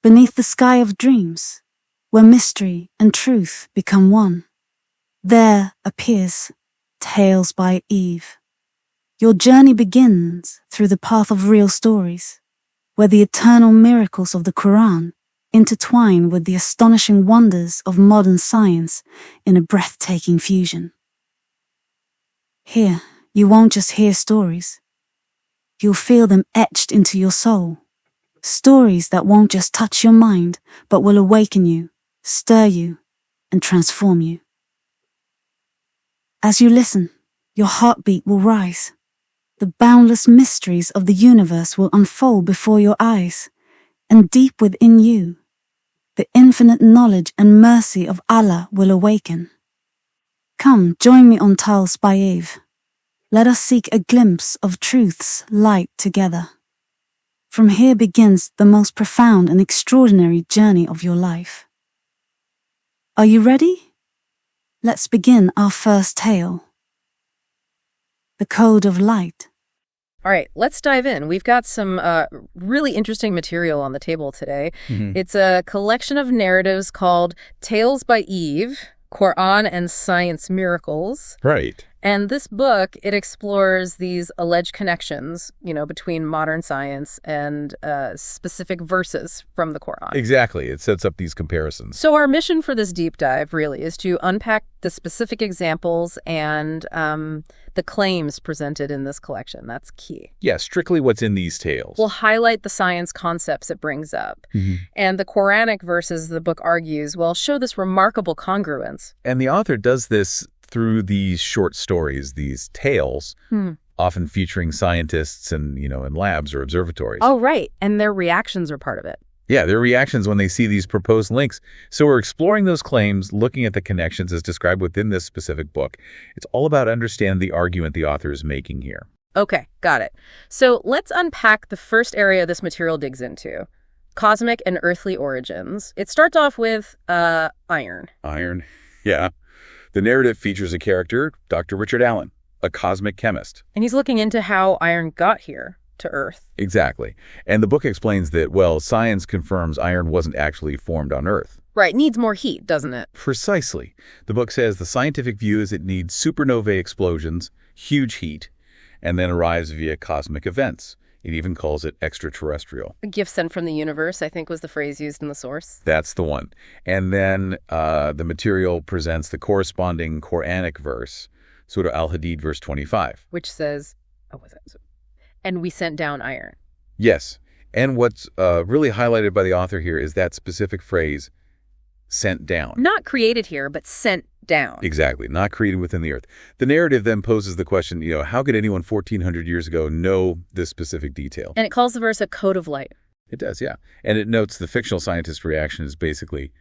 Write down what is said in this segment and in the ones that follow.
beneath the sky of dreams, where mystery and truth become one. There appears Tales by Eve. Your journey begins through the path of real stories, where the eternal miracles of the Quran intertwine with the astonishing wonders of modern science in a breathtaking fusion. Here, you won't just hear stories. You'll feel them etched into your soul. Stories that won't just touch your mind, but will awaken you, stir you, and transform you. As you listen, your heartbeat will rise. The boundless mysteries of the universe will unfold before your eyes, and deep within you, the infinite knowledge and mercy of Allah will awaken. Come, join me on Tales by Eve. Let us seek a glimpse of truth's light together. From here begins the most profound and extraordinary journey of your life. Are you ready? Let's begin our first tale. The Code of Light. All right, let's dive in. We've got some really interesting material on the table today. It's a collection of narratives called Tales by Eve, Quran and Science Miracles. Right. And this book, it explores these alleged connections, between modern science and specific verses from the Quran. Exactly. It sets up these comparisons. So our mission for this deep dive really is to unpack the specific examples and the claims presented in this collection. That's key. Yeah, strictly what's in these tales. We'll highlight the science concepts it brings up. And the Quranic verses the book argues will show this remarkable congruence. And the author does this through these short stories, these tales, often featuring scientists and, in labs or observatories. Oh, right. And their reactions are part of it. Yeah, their reactions when they see these proposed links. So we're exploring those claims, looking at the connections as described within this specific book. It's all about understanding the argument the author is making here. Okay, got it. So let's unpack the first area this material digs into. Cosmic and earthly origins. It starts off with iron. Iron, yeah. The narrative features a character, Dr. Richard Allen, a cosmic chemist. And he's looking into how iron got here to Earth. Exactly. And the book explains that, science confirms iron wasn't actually formed on Earth. Right, needs more heat, doesn't it? Precisely. The book says the scientific view is it needs supernovae explosions, huge heat, and then arrives via cosmic events. It even calls it extraterrestrial. A gift sent from the universe, I think, was the phrase used in the source. That's the one. And then the material presents the corresponding Quranic verse, Surah Al-Hadid, verse 25. Which says, and we sent down iron. Yes. And what's really highlighted by the author here is that specific phrase, sent down. Not created here, but sent down. Exactly. Not created within the earth. The narrative then poses the question, how could anyone 1,400 years ago know this specific detail? And it calls the verse a code of light. It does, yeah. And it notes the fictional scientist's reaction is basically,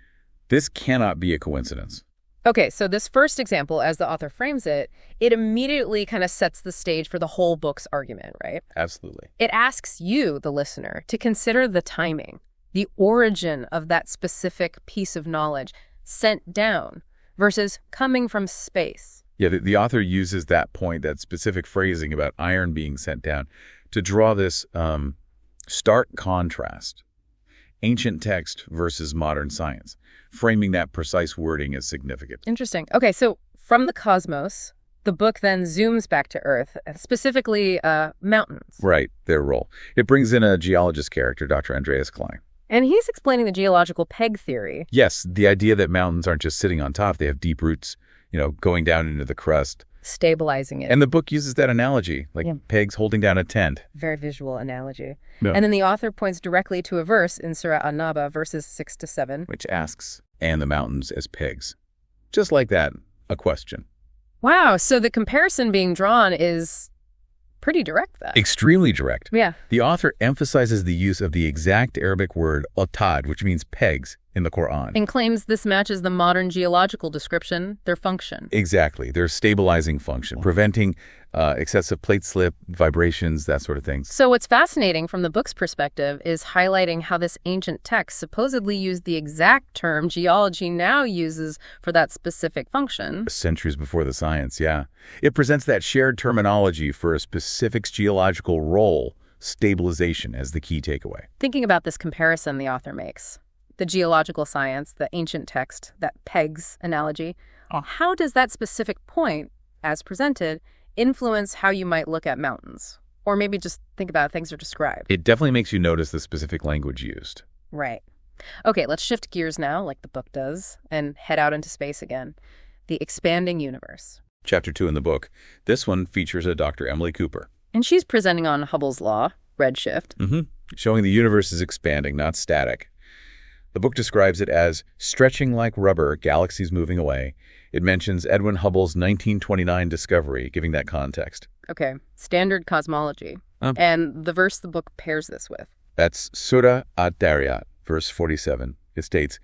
this cannot be a coincidence. Okay, so this first example, as the author frames it, it immediately kind of sets the stage for the whole book's argument, right? Absolutely. It asks you, the listener, to consider the timing, the origin of that specific piece of knowledge sent down versus coming from space. Yeah, the author uses that point, that specific phrasing about iron being sent down, to draw this stark contrast. Ancient text versus modern science, framing that precise wording as significant. Interesting. Okay, so from the cosmos, the book then zooms back to Earth, specifically mountains. Right, their role. It brings in a geologist character, Dr. Andreas Klein. And he's explaining the geological peg theory. Yes, the idea that mountains aren't just sitting on top, they have deep roots, going down into the crust. Stabilizing it. And the book uses that analogy, like pegs holding down a tent. Very visual analogy. No. And then the author points directly to a verse in Surah An-Naba, verses 6-7. Which asks, and the mountains as pegs. Just like that, a question. Wow, so the comparison being drawn is pretty direct then. Extremely direct. Yeah. The author emphasizes the use of the exact Arabic word otad, which means pegs, in the Quran. And claims this matches the modern geological description, their function. Exactly. Their stabilizing function, preventing excessive plate slip, vibrations, that sort of thing. So what's fascinating from the book's perspective is highlighting how this ancient text supposedly used the exact term geology now uses for that specific function. Centuries before the science, yeah. It presents that shared terminology for a specific geological role stabilization as the key takeaway. Thinking about this comparison the author makes, the geological science, the ancient text, that pegs analogy, how does that specific point, as presented, influence how you might look at mountains? Or maybe just think about how things are described. It definitely makes you notice the specific language used. Right. Okay, let's shift gears now, like the book does, and head out into space again. The expanding universe. Chapter 2 in the book. This one features a Dr. Emily Cooper. And she's presenting on Hubble's law, redshift. Showing the universe is expanding, not static. The book describes it as stretching like rubber, galaxies moving away. It mentions Edwin Hubble's 1929 discovery, giving that context. Okay, standard cosmology. And the verse the book pairs this with. That's Surah Ad-Dariyat, verse 47. It states,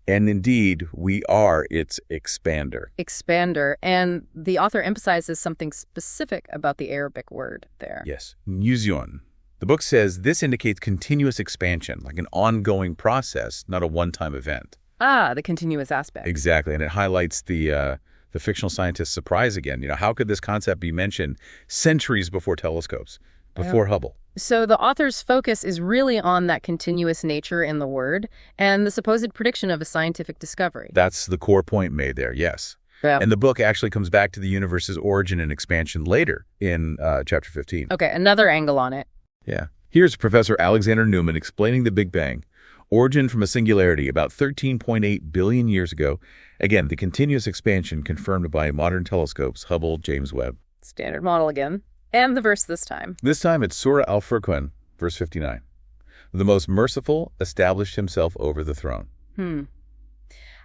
"And indeed, we are its expander." Expander. And the author emphasizes something specific about the Arabic word there. Yes, Nuzyon. The book says this indicates continuous expansion, like an ongoing process, not a one-time event. Ah, the continuous aspect. Exactly, and it highlights the fictional scientist's surprise again. How could this concept be mentioned centuries before telescopes, before Hubble? So the author's focus is really on that continuous nature in the word and the supposed prediction of a scientific discovery. That's the core point made there, yes. Yeah. And the book actually comes back to the universe's origin and expansion later in chapter 15. Okay, another angle on it. Yeah. Here's Professor Alexander Newman explaining the Big Bang. Origin from a singularity about 13.8 billion years ago. Again, the continuous expansion confirmed by modern telescopes, Hubble, James Webb. Standard model again. And the verse this time. This time it's Surah Al-Furqan, verse 59. The most merciful established himself over the throne.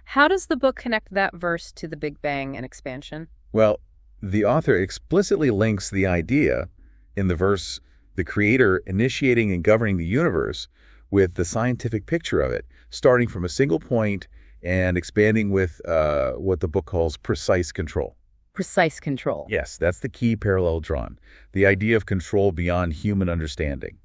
How does the book connect that verse to the Big Bang and expansion? Well, the author explicitly links the idea in the verse, the creator initiating and governing the universe, with the scientific picture of it, starting from a single point and expanding with what the book calls precise control. Precise control. Yes, that's the key parallel drawn, the idea of control beyond human understanding.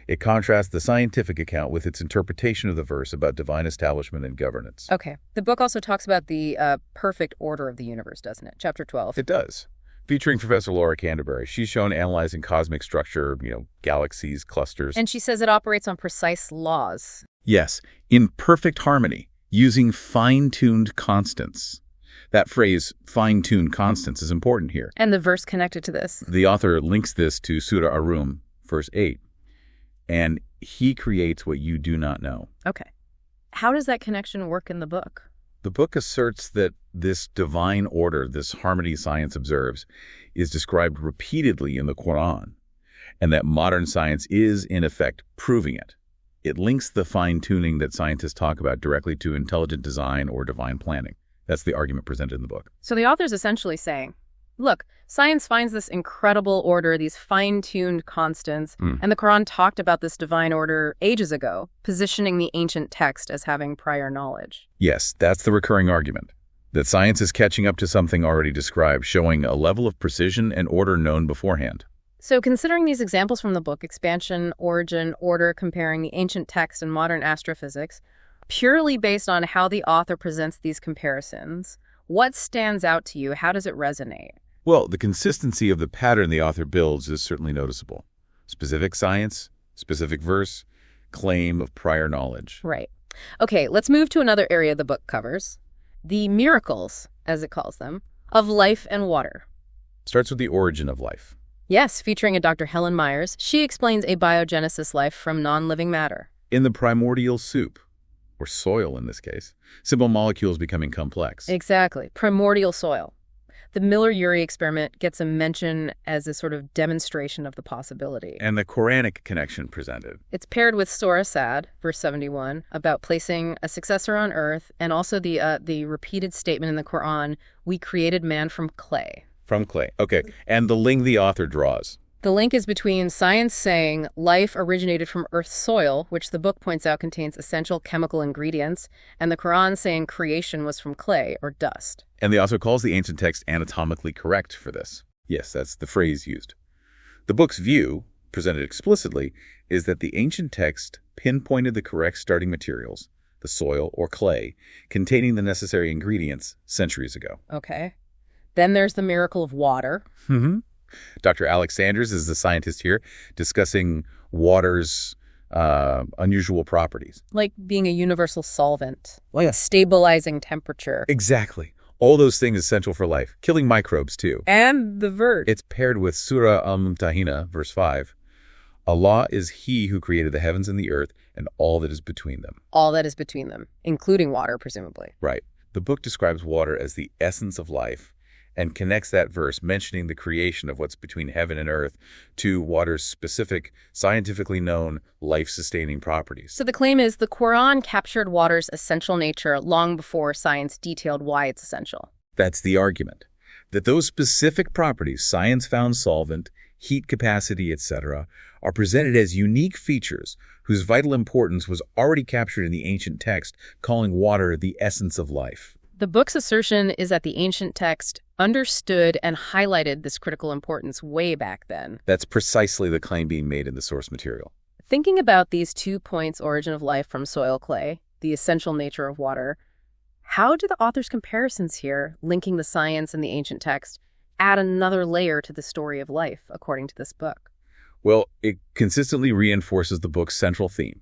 It contrasts the scientific account with its interpretation of the verse about divine establishment and governance. Okay. The book also talks about the perfect order of the universe, doesn't it? Chapter 12. It does. Featuring Professor Laura Canterbury. She's shown analyzing cosmic structure, galaxies, clusters. And she says it operates on precise laws. Yes, in perfect harmony, using fine-tuned constants. That phrase, fine-tuned constants, is important here. And the verse connected to this. The author links this to Surah Ar-Rum, verse 8. And he creates what you do not know. Okay. How does that connection work in the book? The book asserts that this divine order, this harmony science observes, is described repeatedly in the Quran, and that modern science is, in effect, proving it. It links the fine-tuning that scientists talk about directly to intelligent design or divine planning. That's the argument presented in the book. So the author's essentially saying, look, science finds this incredible order, these fine-tuned constants, and the Quran talked about this divine order ages ago, positioning the ancient text as having prior knowledge. Yes, that's the recurring argument, that science is catching up to something already described, showing a level of precision and order known beforehand. So considering these examples from the book, expansion, origin, order, comparing the ancient text and modern astrophysics, purely based on how the author presents these comparisons, what stands out to you? How does it resonate? Well, the consistency of the pattern the author builds is certainly noticeable. Specific science, specific verse, claim of prior knowledge. Right. Okay, let's move to another area the book covers. The miracles, as it calls them, of life and water. Starts with the origin of life. Yes, featuring a Dr. Helen Myers. She explains abiogenesis life from non-living matter. In the primordial soup, or soil in this case, simple molecules becoming complex. Exactly. Primordial soil. The Miller-Urey experiment gets a mention as a sort of demonstration of the possibility. And the Quranic connection presented. It's paired with Surah Sad, verse 71, about placing a successor on earth, and also the repeated statement in the Quran, we created man from clay. From clay. Okay. And the link the author draws. The link is between science saying life originated from Earth's soil, which the book points out contains essential chemical ingredients, and the Quran saying creation was from clay or dust. And the author calls the ancient text anatomically correct for this. Yes, that's the phrase used. The book's view, presented explicitly, is that the ancient text pinpointed the correct starting materials, the soil or clay, containing the necessary ingredients centuries ago. Okay. Then there's the miracle of water. Dr. Alex Sanders is the scientist here discussing water's unusual properties. Like being a universal solvent, Well, yeah. stabilizing temperature. Exactly. All those things essential for life, killing microbes too. And the verse. It's paired with Surah Al-Mumtahina, verse 5. Allah is He who created the heavens and the earth and all that is between them. All that is between them, including water, presumably. Right. The book describes water as the essence of life and connects that verse mentioning the creation of what's between heaven and earth to water's specific, scientifically known, life-sustaining properties. So the claim is the Quran captured water's essential nature long before science detailed why it's essential. That's the argument, that those specific properties, science found solvent, heat capacity, etc., are presented as unique features whose vital importance was already captured in the ancient text, calling water the essence of life. The book's assertion is that the ancient text understood and highlighted this critical importance way back then. That's precisely the claim being made in the source material. Thinking about these 2 points, origin of life from soil clay, the essential nature of water, how do the author's comparisons here, linking the science and the ancient text, add another layer to the story of life, according to this book? Well, it consistently reinforces the book's central theme,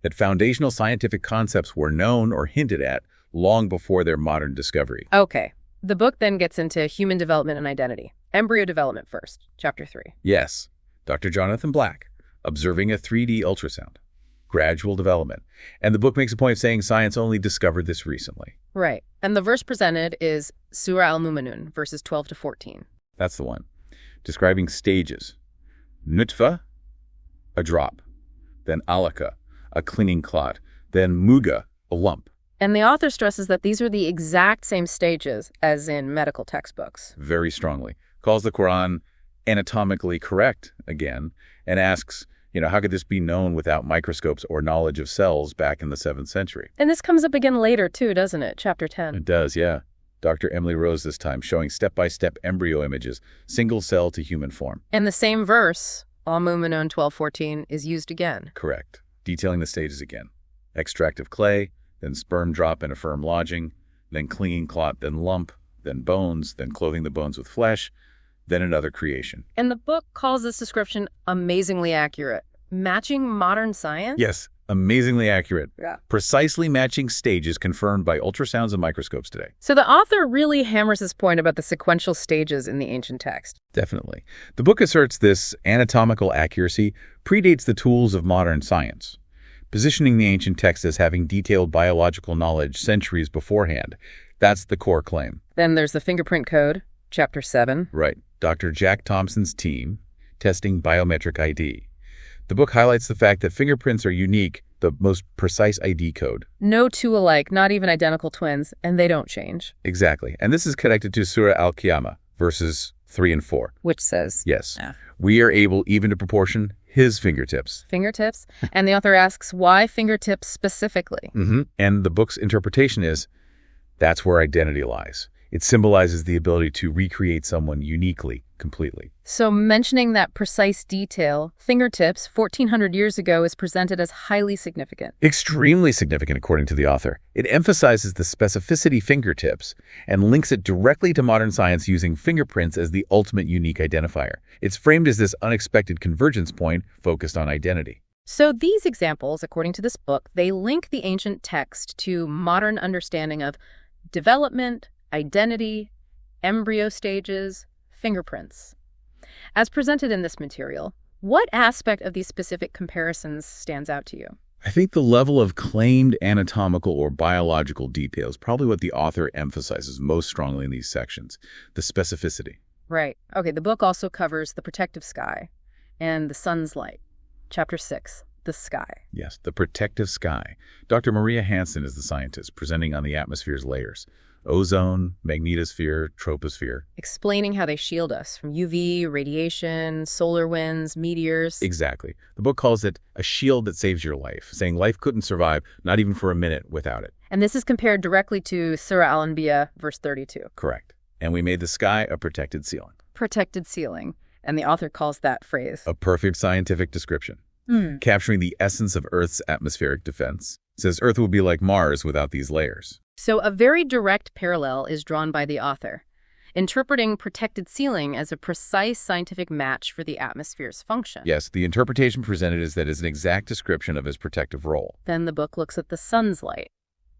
that foundational scientific concepts were known or hinted at long before their modern discovery. Okay. The book then gets into human development and identity. Embryo development first, chapter 3. Yes, Dr. Jonathan Black, observing a 3D ultrasound, gradual development. And the book makes a point of saying science only discovered this recently. Right. And the verse presented is Surah Al-Mu'minun, verses 12 to 14. That's the one. Describing stages. Nutfa, a drop. Then alaka, a clinging clot. Then muga, a lump. And the author stresses that these are the exact same stages as in medical textbooks. Very strongly. Calls the Quran anatomically correct again and asks, how could this be known without microscopes or knowledge of cells back in the 7th century? And this comes up again later too, doesn't it? Chapter 10. It does, yeah. Dr. Emily Rose this time, showing step-by-step embryo images, single cell to human form. And the same verse, Al-Mu'minun 12:14, is used again. Correct. Detailing the stages again. Extract of clay, then sperm drop in a firm lodging, then clinging clot, then lump, then bones, then clothing the bones with flesh, then another creation. And the book calls this description amazingly accurate, matching modern science? Yes, amazingly accurate. Yeah. Precisely matching stages confirmed by ultrasounds and microscopes today. So the author really hammers his point about the sequential stages in the ancient text. Definitely. The book asserts this anatomical accuracy predates the tools of modern science, positioning the ancient text as having detailed biological knowledge centuries beforehand. That's the core claim. Then there's the fingerprint code, chapter 7. Right. Dr. Jack Thompson's team testing biometric ID. The book highlights the fact that fingerprints are unique, the most precise ID code. No two alike, not even identical twins, and they don't change. Exactly. And this is connected to Surah Al-Qiyamah, verses 3 and 4. Which says? Yes. We are able even to proportion his fingertips. Fingertips? And the author asks, why fingertips specifically? And the book's interpretation is, that's where identity lies. It symbolizes the ability to recreate someone uniquely, completely. So mentioning that precise detail, fingertips, 1,400 years ago, is presented as highly significant. Extremely significant, according to the author. It emphasizes the specificity fingertips and links it directly to modern science using fingerprints as the ultimate unique identifier. It's framed as this unexpected convergence point focused on identity. So these examples, according to this book, they link the ancient text to modern understanding of development, identity, embryo stages, fingerprints. As presented in this material, what aspect of these specific comparisons stands out to you? I think the level of claimed anatomical or biological detail is probably what the author emphasizes most strongly in these sections, the specificity. Right. Okay, the book also covers the protective sky and the sun's light. Chapter 6, the sky. Yes, the protective sky. Dr. Maria Hansen is the scientist presenting on the atmosphere's layers. Ozone, magnetosphere, troposphere. Explaining how they shield us from UV, radiation, solar winds, meteors. Exactly. The book calls it a shield that saves your life, saying life couldn't survive, not even for a minute, without it. And this is compared directly to Surah Al-Anbiya, verse 32. Correct. And we made the sky a protected ceiling. Protected ceiling. And the author calls that phrase a perfect scientific description, capturing the essence of Earth's atmospheric defense. It says Earth would be like Mars without these layers. So a very direct parallel is drawn by the author. interpreting protected ceiling as a precise scientific match for the atmosphere's function. Yes, the interpretation presented is that it's an exact description of his protective role. Then the book looks at the sun's light.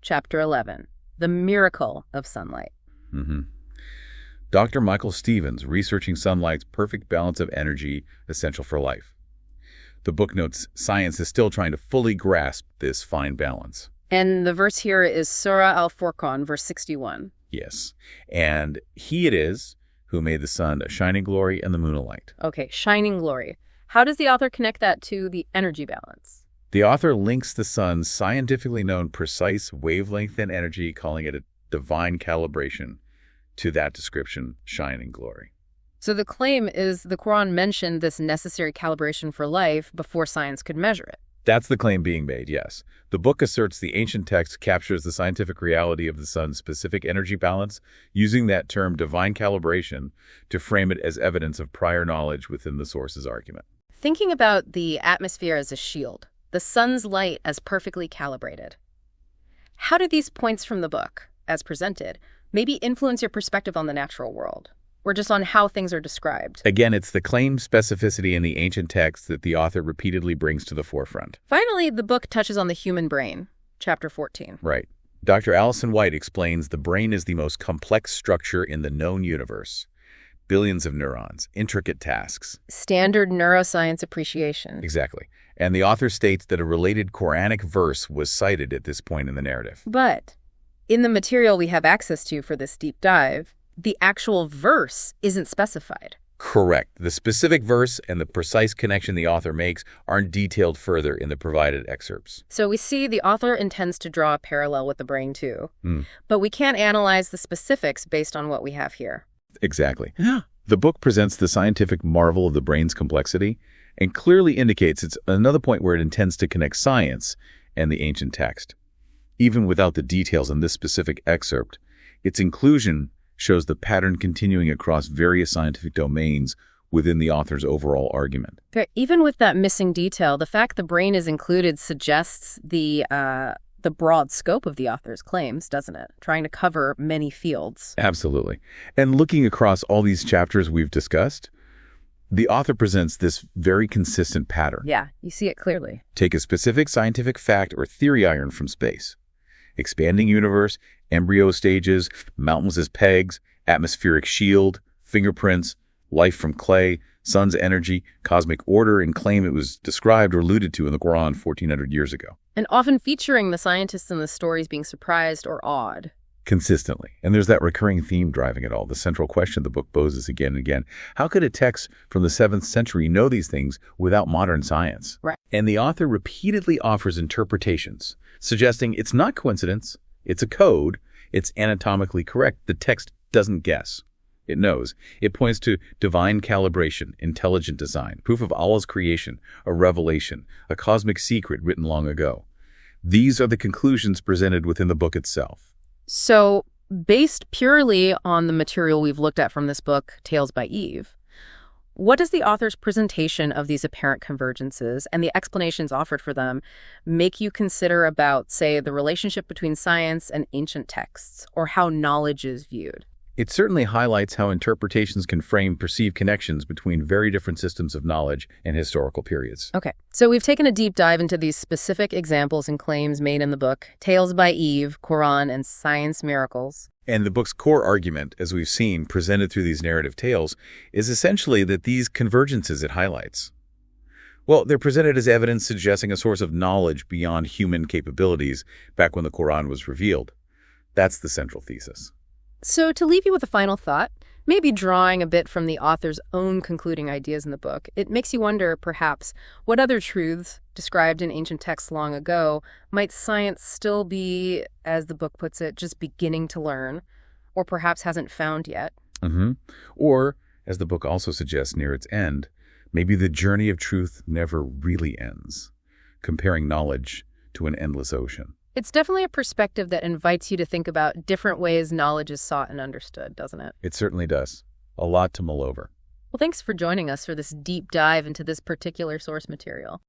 Chapter 11, The Miracle of Sunlight. Dr. Michael Stevens, researching sunlight's perfect balance of energy essential for life. The book notes science is still trying to fully grasp this fine balance. And the verse here is Surah Al-Furqan, verse 61. Yes. And he it is who made the sun a shining glory and the moon a light. Okay, shining glory. How does the author connect that to the energy balance? The author links the sun's scientifically known precise wavelength and energy, calling it a divine calibration, to that description, shining glory. So the claim is the Quran mentioned this necessary calibration for life before science could measure it. That's the claim being made, yes. The book asserts the ancient text captures the scientific reality of the sun's specific energy balance, using that term divine calibration to frame it as evidence of prior knowledge within the source's argument. Thinking about the atmosphere as a shield, the sun's light as perfectly calibrated. How do these points from the book, as presented, maybe influence your perspective on the natural world, or just on how things are described? Again, it's the claimed specificity in the ancient text that the author repeatedly brings to the forefront. Finally, the book touches on the human brain, chapter 14. Right. Dr. Alison White explains the brain is the most complex structure in the known universe. Billions of neurons, intricate tasks. Standard neuroscience appreciation. Exactly. And the author states that a related Quranic verse was cited at this point in the narrative. But in the material we have access to for this deep dive, the actual verse isn't specified. Correct. The specific verse and the precise connection the author makes aren't detailed further in the provided excerpts. So we see the author intends to draw a parallel with the brain too. But we can't analyze the specifics based on what we have here. Exactly. The book presents the scientific marvel of the brain's complexity and clearly indicates it's another point where it intends to connect science and the ancient text. Even without the details in this specific excerpt, its inclusion shows the pattern continuing across various scientific domains within the author's overall argument. But even with that missing detail, the fact the brain is included suggests the broad scope of the author's claims, doesn't it? Trying to cover many fields. Absolutely. And looking across all these chapters we've discussed, the author presents this very consistent pattern. Yeah, you see it clearly. Take a specific scientific fact or theory I learned from space. Expanding universe, embryo stages, mountains as pegs, atmospheric shield, fingerprints, life from clay, sun's energy, cosmic order, and claim it was described or alluded to in the Quran 1,400 years ago. And often featuring the scientists in the stories being surprised or awed. Consistently. And there's that recurring theme driving it all, the central question the book poses again and again. How could a text from the 7th century know these things without modern science? Right. And the author repeatedly offers interpretations, suggesting it's not coincidence, it's a code, it's anatomically correct. The text doesn't guess. It knows. It points to divine calibration, intelligent design, proof of Allah's creation, a revelation, a cosmic secret written long ago. These are the conclusions presented within the book itself. So, based purely on the material we've looked at from this book, Tales by Eve, what does the author's presentation of these apparent convergences and the explanations offered for them make you consider about, say, the relationship between science and ancient texts, or how knowledge is viewed? It certainly highlights how interpretations can frame perceived connections between very different systems of knowledge and historical periods. Okay, so we've taken a deep dive into these specific examples and claims made in the book, Tales by Eve, Quran, and Science Miracles. And the book's core argument, as we've seen, presented through these narrative tales, is essentially that these convergences it highlights, well, they're presented as evidence suggesting a source of knowledge beyond human capabilities back when the Quran was revealed. That's the central thesis. So to leave you with a final thought, maybe drawing a bit from the author's own concluding ideas in the book, it makes you wonder, perhaps, what other truths described in ancient texts long ago might science still be, as the book puts it, just beginning to learn, or perhaps hasn't found yet. Or, as the book also suggests near its end, maybe the journey of truth never really ends, comparing knowledge to an endless ocean. It's definitely a perspective that invites you to think about different ways knowledge is sought and understood, doesn't it? It certainly does. A lot to mull over. Well, thanks for joining us for this deep dive into this particular source material.